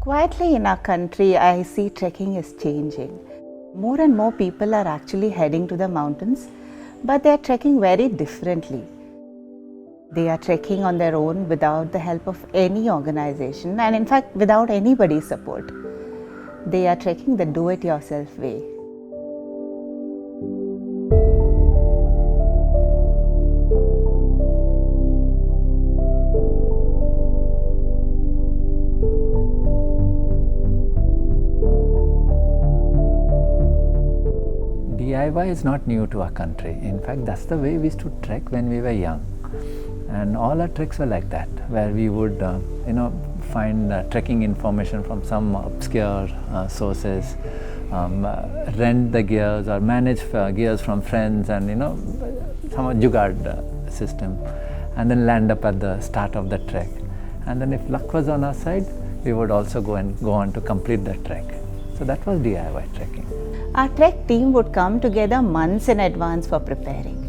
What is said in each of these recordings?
Quietly in our country, I see trekking is changing. More and more people are actually heading to the mountains, but they are trekking very differently. They are trekking on their own without the help of any organization and, in fact, without anybody's support. They are trekking the do it yourself way. DIY is not new to our country. In fact, that's the way we used to trek when we were young. And all our treks were like that, where we would, find trekking information from some obscure sources, rent the gears or manage gears from friends and, some jugaad system, and then land up at the start of the trek. And then if luck was on our side, we would also go on to complete the trek. So that was DIY trekking. Our trek team would come together months in advance for preparing.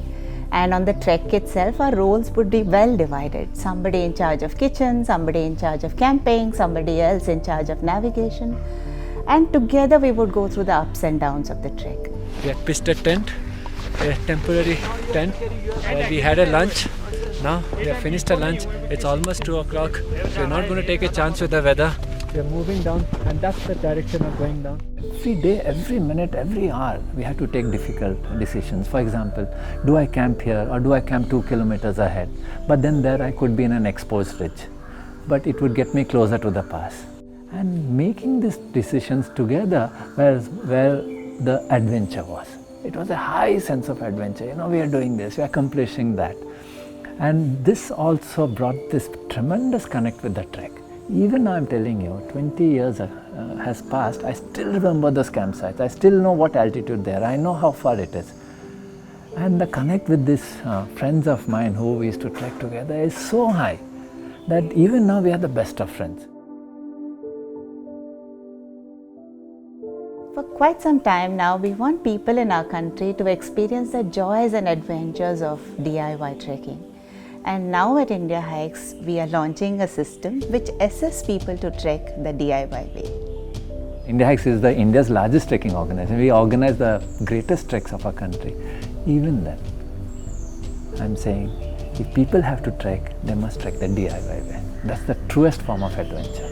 And on the trek itself, our roles would be well divided. Somebody in charge of kitchen, somebody in charge of camping, somebody else in charge of navigation. And together we would go through the ups and downs of the trek. We had pitched a tent, a temporary tent, where we had a lunch. Now we have finished our lunch. It's almost 2 o'clock. We're not going to take a chance with the weather. We're moving down, and that's the direction of going down. Every day, every minute, every hour, we had to take difficult decisions. For example, do I camp here or do I camp 2 kilometers ahead? But then there I could be in an exposed ridge. But it would get me closer to the pass. And making these decisions together was where the adventure was. It was a high sense of adventure. We are doing this, we are accomplishing that. And this also brought this tremendous connect with the trek. Even now I'm telling you, 20 years has passed, I still remember those campsites. I still know what altitude they are. I know how far it is. And the connect with these friends of mine who we used to trek together is so high that even now we are the best of friends. For quite some time now, we want people in our country to experience the joys and adventures of DIY trekking. And now at Indiahikes, we are launching a system which assists people to trek the DIY way. Indiahikes is India's largest trekking organization. We organize the greatest treks of our country. Even then, I'm saying, if people have to trek, they must trek the DIY way. That's the truest form of adventure.